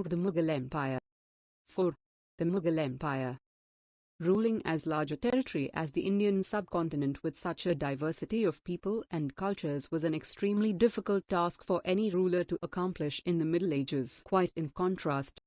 The Mughal Empire. 4. The Mughal Empire. Ruling as large a territory as the Indian subcontinent with such a diversity of people and cultures was an extremely difficult task for any ruler to accomplish in the Middle Ages. Quite in contrast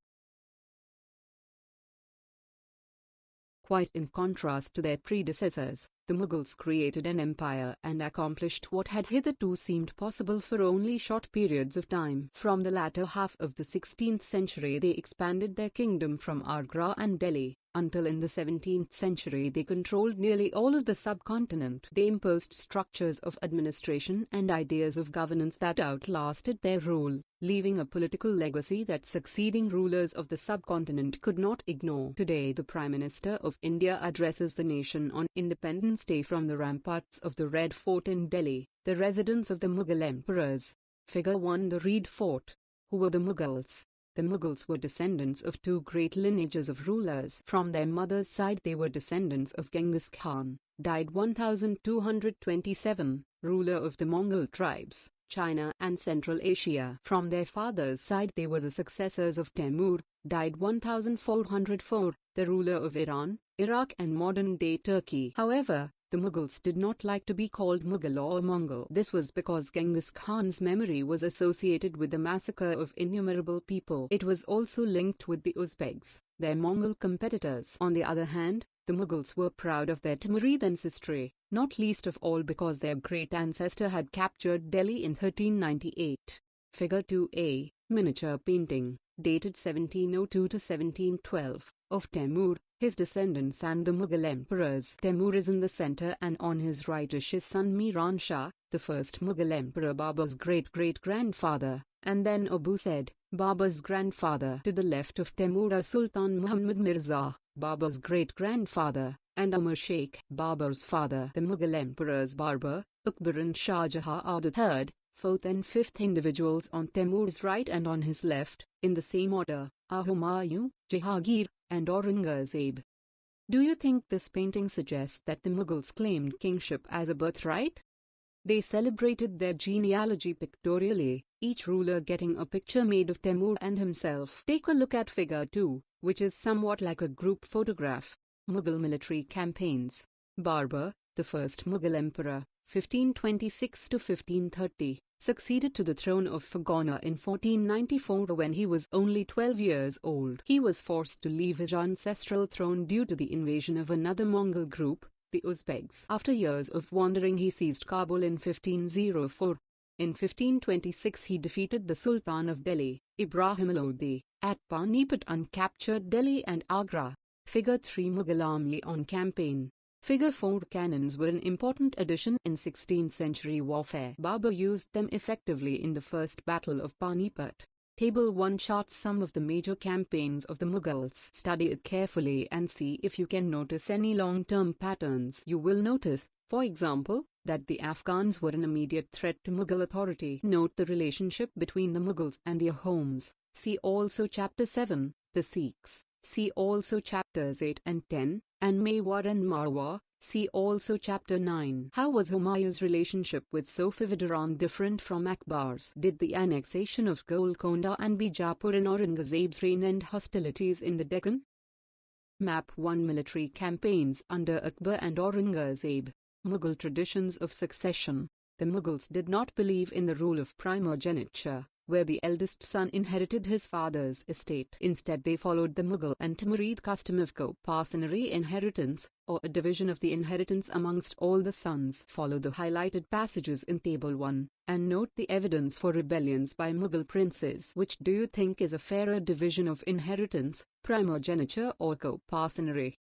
to their predecessors, the Mughals created an empire and accomplished what had hitherto seemed possible for only short periods of time. From the latter half of the 16th century they expanded their kingdom from Agra and Delhi, until in the 17th century they controlled nearly all of the subcontinent. They imposed structures of administration and ideas of governance that outlasted their rule, leaving a political legacy that succeeding rulers of the subcontinent could not ignore. Today the Prime Minister of India addresses the nation on Independence Day from the ramparts of the Red Fort in Delhi, the residence of the Mughal emperors. Figure 1. The Red Fort. Who were the Mughals? The Mughals were descendants of two great lineages of rulers. From their mother's side they were descendants of Genghis Khan, died 1227, ruler of the Mongol tribes, China and Central Asia. From their father's side they were the successors of Temur, died 1404, the ruler of Iran, Iraq and modern-day Turkey. However, the Mughals did not like to be called Mughal or Mongol. This was because Genghis Khan's memory was associated with the massacre of innumerable people. It was also linked with the Uzbeks, their Mongol competitors. On the other hand, the Mughals were proud of their Timurid ancestry, not least of all because their great ancestor had captured Delhi in 1398. Figure 2a. Miniature painting, dated 1702 to 1712, of Temur, his descendants and the Mughal emperors. Temur is in the center and on his right is his son Miran Shah, the first Mughal emperor, Babur's great-great-grandfather, and then Abu Said, Babur's grandfather. To the left of Temur are Sultan Muhammad Mirza, Babur's great-grandfather, and Umar Sheikh, Babur's father. The Mughal emperors Babur, Akbar and Shah Jahan are the third, fourth and fifth individuals on Temur's right, and on his left, in the same order, are Humayun, Jahangir, and Aurangzeb. Do you think this painting suggests that the Mughals claimed kingship as a birthright? They celebrated their genealogy pictorially, each ruler getting a picture made of Temur and himself. Take a look at figure 2, which is somewhat like a group photograph. Mughal military campaigns. Babur, the first Mughal emperor, 1526 to 1530, succeeded to the throne of Fergana in 1494 when he was only 12 years old. He was forced to leave his ancestral throne due to the invasion of another Mongol group, the Uzbeks. After years of wandering he seized Kabul in 1504. In 1526 he defeated the Sultan of Delhi, Ibrahim Lodi, at Panipat and captured Delhi and Agra. Figure 3. Mughal army on campaign. Figure 4. Cannons were an important addition in 16th century warfare. Babur used them effectively in the First Battle of Panipat. Table 1 charts some of the major campaigns of the Mughals. Study it carefully and see if you can notice any long-term patterns. You will notice, for example, that the Afghans were an immediate threat to Mughal authority. Note the relationship between the Mughals and their homes. See also Chapter 7, the Sikhs. See also Chapters 8 and 10, and Mewar and Marwar. See also Chapter 9. How was Humayun's relationship with Safvidaran different from Akbar's? Did the annexation of Golconda and Bijapur in Aurangzeb's reign end hostilities in the Deccan? Map 1. Military campaigns under Akbar and Aurangzeb. Mughal traditions of succession. The Mughals did not believe in the rule of primogeniture, where the eldest son inherited his father's estate. Instead they followed the Mughal and Timurid custom of co-parcenary inheritance, or a division of the inheritance amongst all the sons. Follow the highlighted passages in Table 1, and note the evidence for rebellions by Mughal princes. Which do you think is a fairer division of inheritance, primogeniture or co-parcenary?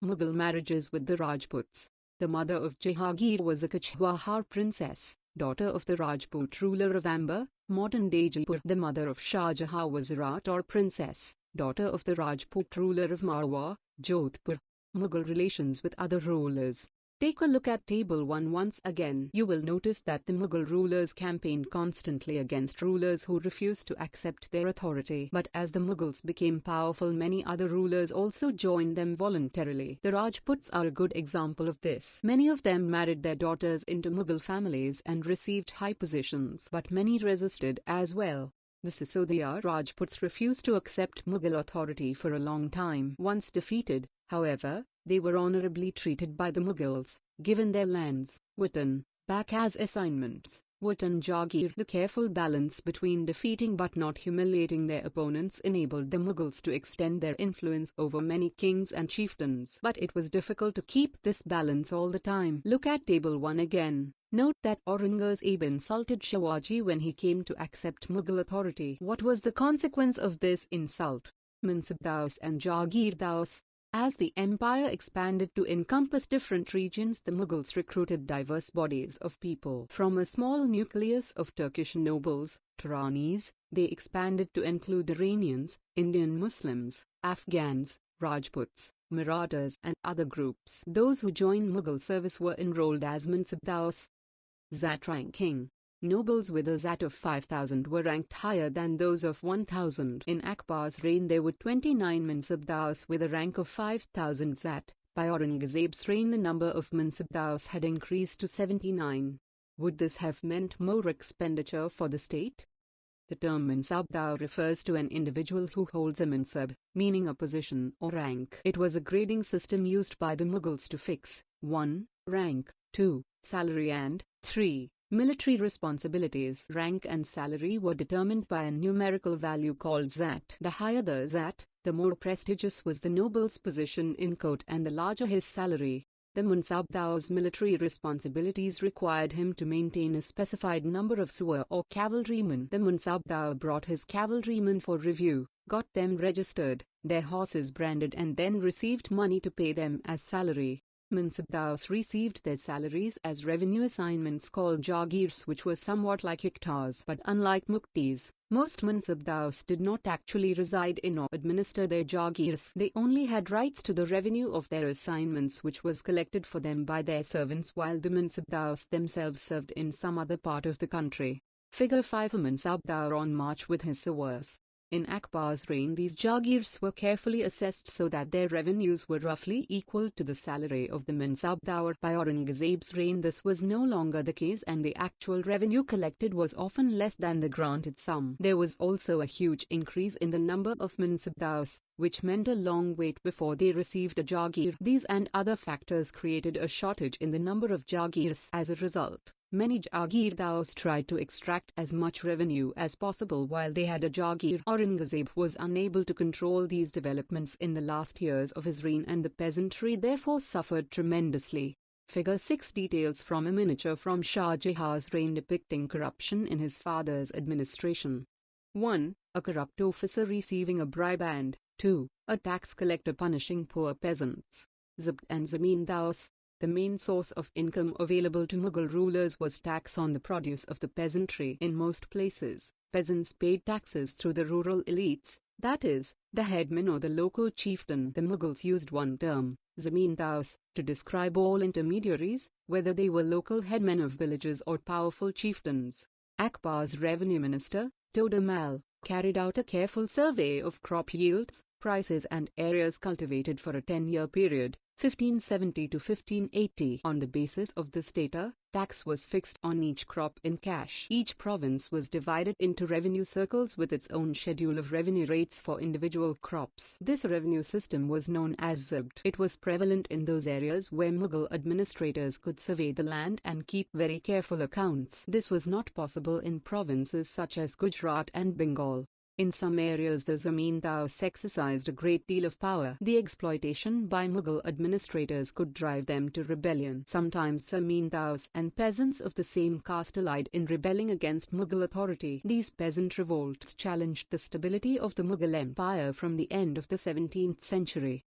Mughal marriages with the Rajputs. The mother of Jahangir was a Kachwahar princess, daughter of the Rajput ruler of Amber, modern-day Jaipur. The mother of Shah Jahan was a Rathore princess, daughter of the Rajput ruler of Marwar, Jodhpur. Mughal relations with other rulers. Take a look at Table 1 once again. You will notice that the Mughal rulers campaigned constantly against rulers who refused to accept their authority. But as the Mughals became powerful, many other rulers also joined them voluntarily. The Rajputs are a good example of this. Many of them married their daughters into Mughal families and received high positions. But many resisted as well. The Sisodiya Rajputs refused to accept Mughal authority for a long time. Once defeated, however, they were honorably treated by the Mughals, given their lands, watan, back as assignments. Watan Jagir. The careful balance between defeating but not humiliating their opponents enabled the Mughals to extend their influence over many kings and chieftains. But it was difficult to keep this balance all the time. Look at Table 1 again. Note that Aurangzeb insulted Shivaji when he came to accept Mughal authority. What was the consequence of this insult? Mansabdaus and Jagirdaus. As the empire expanded to encompass different regions, the Mughals recruited diverse bodies of people. From a small nucleus of Turkish nobles, Turanis, they expanded to include Iranians, Indian Muslims, Afghans, Rajputs, Marathas and other groups. Those who joined Mughal service were enrolled as Mansabdaus. Zat ranking. Nobles with a Zat of 5,000 were ranked higher than those of 1,000. In Akbar's reign there were 29 Mansabdaus with a rank of 5,000 Zat. By Aurangzeb's reign the number of Mansabdaus had increased to 79. Would this have meant more expenditure for the state? The term Mansabdao refers to an individual who holds a mansab, meaning a position or rank. It was a grading system used by the Mughals to fix 1. Rank, 2. Salary and 3. Military responsibilities. Rank and salary were determined by a numerical value called Zat. The higher the Zat, the more prestigious was the noble's position in court and the larger his salary. The Mansabdao's military responsibilities required him to maintain a specified number of Suwar or cavalrymen. The Mansabdao brought his cavalrymen for review, got them registered, their horses branded and then received money to pay them as salary. Mansabdaos received their salaries as revenue assignments called Jagirs, which were somewhat like hectares. But unlike Muktis, most Mansabdaos did not actually reside in or administer their Jagirs. They only had rights to the revenue of their assignments, which was collected for them by their servants, while the Mansabdaos themselves served in some other part of the country. Figure 5. A Mansabdao on march with his Sawars. In Akbar's reign these Jagirs were carefully assessed so that their revenues were roughly equal to the salary of the Mansabdar. By Aurangzeb's reign this was no longer the case and the actual revenue collected was often less than the granted sum. There was also a huge increase in the number of Mansabdaos, which meant a long wait before they received a Jagir. These and other factors created a shortage in the number of Jagirs. As a result, many Jagirdaos tried to extract as much revenue as possible while they had a Jagir. Aurangzeb was unable to control these developments in the last years of his reign and the peasantry therefore suffered tremendously. Figure 6 details from a miniature from Shah Jahan's reign depicting corruption in his father's administration. 1. A corrupt officer receiving a bribe and 2. A tax collector punishing poor peasants. Zabt and Zamindaos. The main source of income available to Mughal rulers was tax on the produce of the peasantry. In most places, peasants paid taxes through the rural elites, that is, the headman or the local chieftain. The Mughals used one term, Zamindaos, to describe all intermediaries, whether they were local headmen of villages or powerful chieftains. Akbar's revenue minister, Todamal, carried out a careful survey of crop yields, prices and areas cultivated for a 10-year period, 1570 to 1580. On the basis of this data, tax was fixed on each crop in cash. Each province was divided into revenue circles with its own schedule of revenue rates for individual crops. This revenue system was known as Zabt. It was prevalent in those areas where Mughal administrators could survey the land and keep very careful accounts. This was not possible in provinces such as Gujarat and Bengal. In some areas the Zamindaos exercised a great deal of power. The exploitation by Mughal administrators could drive them to rebellion. Sometimes Zamindaos and peasants of the same caste allied in rebelling against Mughal authority. These peasant revolts challenged the stability of the Mughal Empire from the end of the 17th century.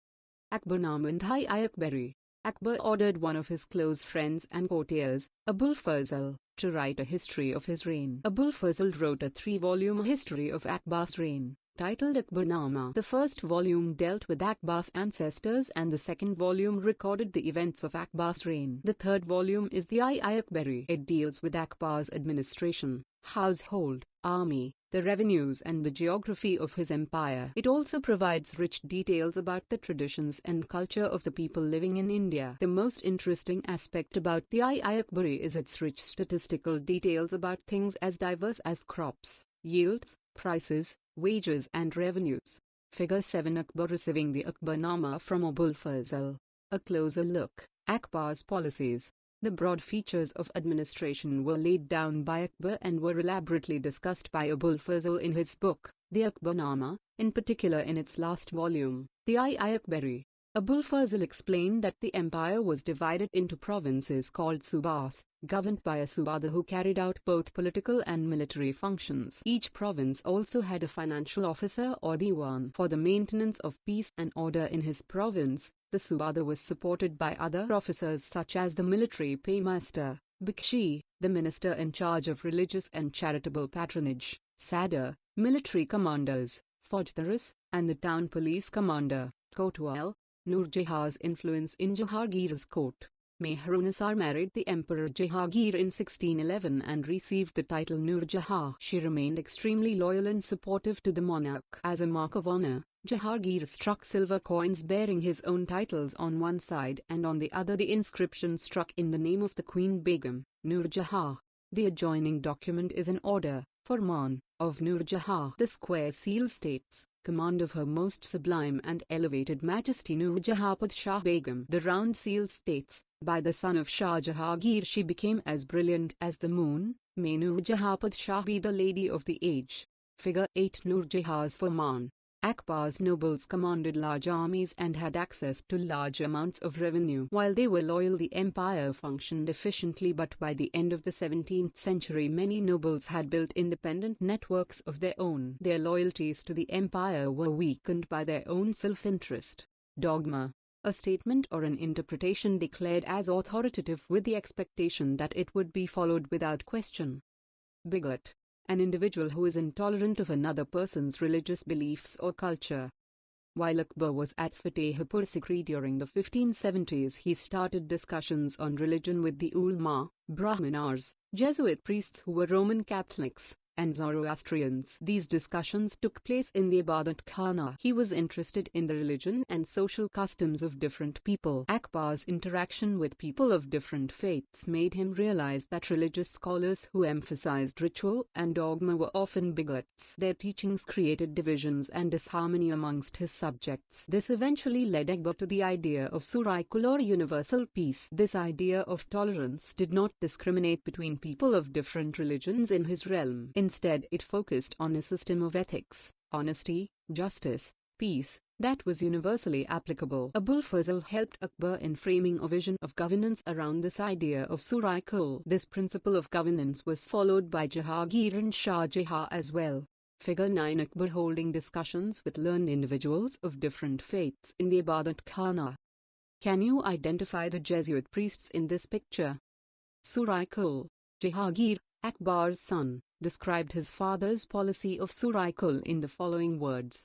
Akbarnamandhai Akbari. Akbar ordered one of his close friends and courtiers, Abul Fazl, to write a history of his reign. Abul Fazl wrote a 3-volume history of Akbar's reign, titled Akbarnama. The first volume dealt with Akbar's ancestors and the second volume recorded the events of Akbar's reign. The third volume is the Akbari. It deals with Akbar's administration, household, army, the revenues and the geography of his empire. It also provides rich details about the traditions and culture of the people living in India. The most interesting aspect about the Akbari is its rich statistical details about things as diverse as crops, yields, Prices, wages and revenues. Figure 7. Akbar receiving the Akbarnama from Abul Fazl. A closer look. Akbar's policies. The broad features of administration were laid down by Akbar and were elaborately discussed by Abul Fazl in his book, the Akbarnama, in particular in its last volume, the Akbari. Abul Fazl explained that the empire was divided into provinces called subas, governed by a subadar who carried out both political and military functions. Each province also had a financial officer or diwan for the maintenance of peace and order in his province. The subadar was supported by other officers such as the military paymaster, Bikshi, the minister in charge of religious and charitable patronage, Sadar, military commanders, Faujdars, and the town police commander, Kotwal. Nur Jahan's influence in Jahangir's court. Mehrunisar married the Emperor Jahangir in 1611 and received the title Nur Jahan. She remained extremely loyal and supportive to the monarch. As a mark of honor, Jahangir struck silver coins bearing his own titles on one side and on the other the inscription struck in the name of the Queen Begum, Nur Jahan. The adjoining document is an order, Farman, of Nur Jahan. The square seal states, command of Her Most Sublime and Elevated Majesty Nur Jahan Padshah Begum. The round seal states, by the son of Shah Jahangir she became as brilliant as the moon. May Nur Jahan Padshah be the lady of the age. Figure 8. Nur Jahan's Farman. Akbar's nobles commanded large armies and had access to large amounts of revenue. While they were loyal, the empire functioned efficiently, but by the end of the 17th century many nobles had built independent networks of their own. Their loyalties to the empire were weakened by their own self-interest. Dogma. A statement or an interpretation declared as authoritative with the expectation that it would be followed without question. Bigot. An individual who is intolerant of another person's religious beliefs or culture. While Akbar was at Fatehpur Sikri during the 1570s, he started discussions on religion with the ulama, Brahmanas, Jesuit priests who were Roman Catholics, and Zoroastrians. These discussions took place in the Ibadat Khana. He was interested in the religion and social customs of different people. Akbar's interaction with people of different faiths made him realize that religious scholars who emphasized ritual and dogma were often bigots. Their teachings created divisions and disharmony amongst his subjects. This eventually led Akbar to the idea of Suraikul or universal peace. This idea of tolerance did not discriminate between people of different religions in his realm. Instead, it focused on a system of ethics, honesty, justice, peace, that was universally applicable. Abul Fazl helped Akbar in framing a vision of governance around this idea of Suraikul. This principle of governance was followed by Jahangir and Shah Jahan as well. Figure 9. Akbar holding discussions with learned individuals of different faiths in the Ibadat Khana. Can you identify the Jesuit priests in this picture? Suraikul. Jahangir, Akbar's son, described his father's policy of Suraikul in the following words.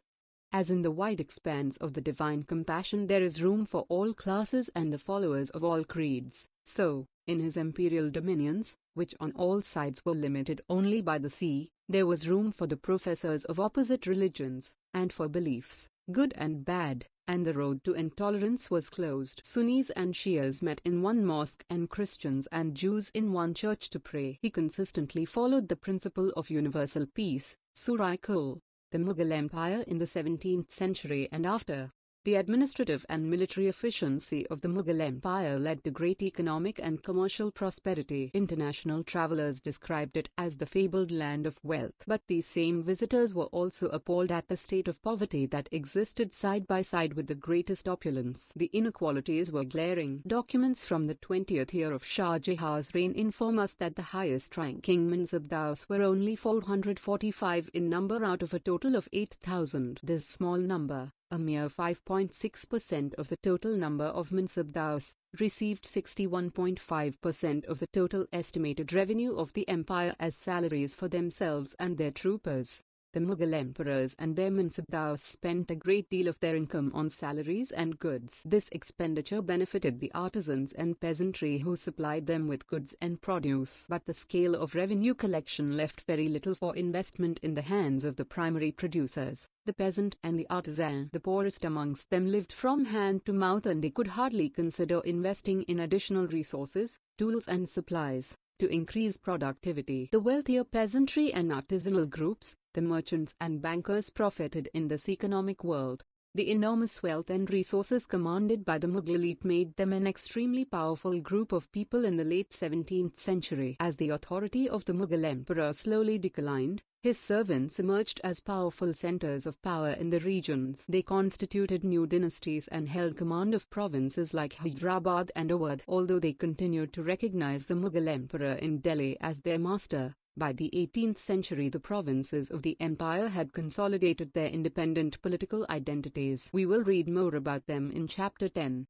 As in the wide expanse of the divine compassion there is room for all classes and the followers of all creeds, so, in his imperial dominions, which on all sides were limited only by the sea, there was room for the professors of opposite religions, and for beliefs, good and bad, and the road to intolerance was closed. Sunnis and Shias met in one mosque and Christians and Jews in one church to pray. He consistently followed the principle of universal peace, Suraikul. The Mughal Empire in the 17th century and after. The administrative and military efficiency of the Mughal Empire led to great economic and commercial prosperity. International travelers described it as the fabled land of wealth. But these same visitors were also appalled at the state of poverty that existed side by side with the greatest opulence. The inequalities were glaring. Documents from the 20th year of Shah Jahan's reign inform us that the highest-ranking Mansabdars were only 445 in number out of a total of 8,000. This small number, a mere 5.6% of the total number of Mansabdars, received 61.5% of the total estimated revenue of the empire as salaries for themselves and their troopers. The Mughal emperors and their Mansabdars spent a great deal of their income on salaries and goods. This expenditure benefited the artisans and peasantry who supplied them with goods and produce. But the scale of revenue collection left very little for investment in the hands of the primary producers, the peasant and the artisan. The poorest amongst them lived from hand to mouth and they could hardly consider investing in additional resources, tools and supplies, to increase productivity. The wealthier peasantry and artisanal groups, The merchants and bankers profited in this economic world. The enormous wealth and resources commanded by the Mughal elite made them an extremely powerful group of people in the late 17th century. As the authority of the Mughal emperor slowly declined, his servants emerged as powerful centers of power in the regions. They constituted new dynasties and held command of provinces like Hyderabad and Awadh. Although they continued to recognize the Mughal emperor in Delhi as their master, by the 18th century the provinces of the empire had consolidated their independent political identities. We will read more about them in Chapter 10.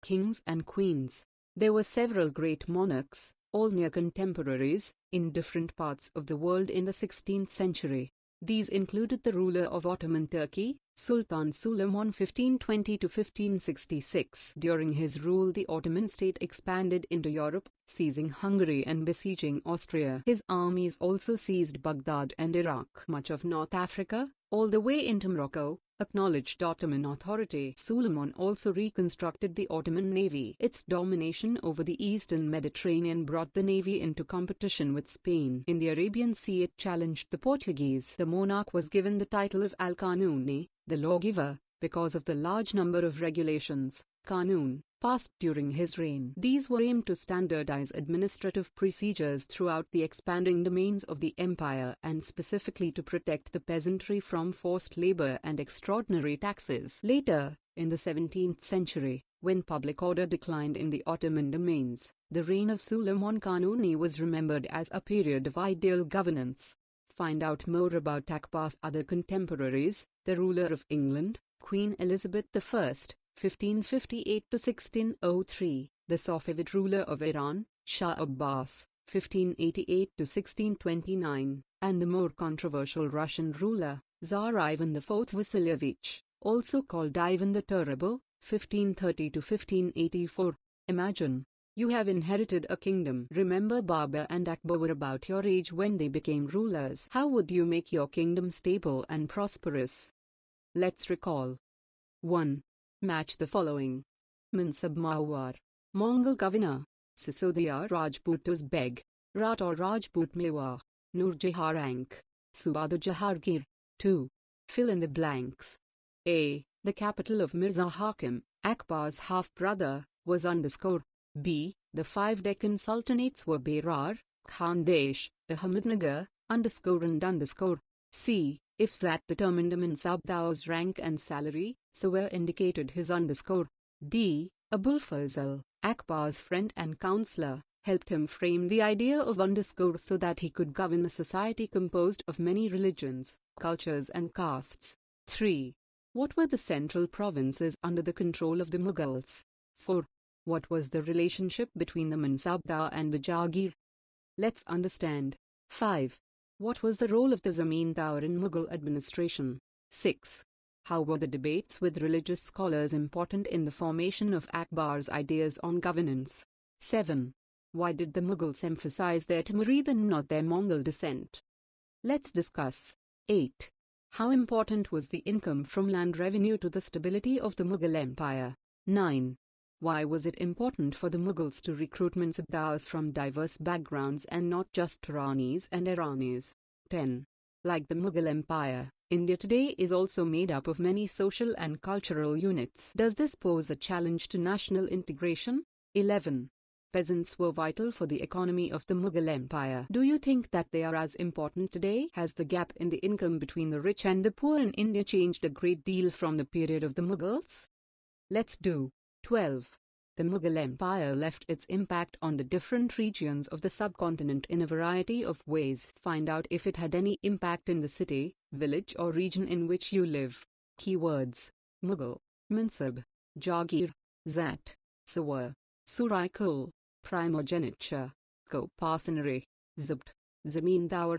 Kings and Queens. There were several great monarchs, all near contemporaries, in different parts of the world in the 16th century. These included the ruler of Ottoman Turkey, Sultan Suleiman 1520–1566. During his rule the Ottoman state expanded into Europe, seizing Hungary and besieging Austria. His armies also seized Baghdad and Iraq. Much of North Africa, all the way into Morocco, acknowledged Ottoman authority. Suleiman also reconstructed the Ottoman navy. Its domination over the eastern Mediterranean brought the navy into competition with Spain. In the Arabian Sea it challenged the Portuguese. The monarch was given the title of Al-Qanuni, the lawgiver, because of the large number of regulations, Qanun, passed during his reign. These were aimed to standardize administrative procedures throughout the expanding domains of the empire and specifically to protect the peasantry from forced labor and extraordinary taxes. Later, in the 17th century, when public order declined in the Ottoman domains, the reign of Suleiman Qanuni was remembered as a period of ideal governance. Find out more about Akbar's other contemporaries, the ruler of England, Queen Elizabeth I, 1558–1603, the Safavid ruler of Iran, Shah Abbas, 1588–1629, and the more controversial Russian ruler, Tsar Ivan IV Vasilievich, also called Ivan the Terrible, 1530–1584. Imagine you have inherited a kingdom. Remember Babur and Akbar were about your age when they became rulers. How would you make your kingdom stable and prosperous? Let's recall. 1. Match the following. Mansab Mawar, Mongol governor, Sisodia Rajput Uzbek, Rator Rajput Mewar, Nurjahar rank, Subadar Jahangir. 2. Fill in the blanks. A. The capital of Mirza Hakim, Akbar's half-brother, was _ B. The 5 Deccan sultanates were Berar, Khandesh, Ahmednagar, _ and _ C. If Zat determined a Mansabdar's rank and salary, so where indicated his _ D. Abul Fazl, Akbar's friend and counselor, helped him frame the idea of _ so that he could govern a society composed of many religions, cultures and castes. 3. What were the central provinces under the control of the Mughals? 4. What was the relationship between the Mansabdar and the Jagir? Let's understand. 5. What was the role of the Zamindar in Mughal administration? 6. How were the debates with religious scholars important in the formation of Akbar's ideas on governance? 7. Why did the Mughals emphasize their Timurid and not their Mongol descent? Let's discuss. 8. How important was the income from land revenue to the stability of the Mughal Empire? 9. Why was it important for the Mughals to recruit Mansabdars from diverse backgrounds and not just Turanis and Iranis? 10. Like the Mughal Empire, India today is also made up of many social and cultural units. Does this pose a challenge to national integration? 11. Peasants were vital for the economy of the Mughal Empire. Do you think that they are as important today? Has the gap in the income between the rich and the poor in India changed a great deal from the period of the Mughals? Let's do. 12. The Mughal Empire left its impact on the different regions of the subcontinent in a variety of ways. Find out if it had any impact in the city, village or region in which you live. Keywords: Mughal, Mansab, Jagir, Zat, Sawar, Suraikul, Primogeniture, Co-Parsonary, Zabt, Zamindar.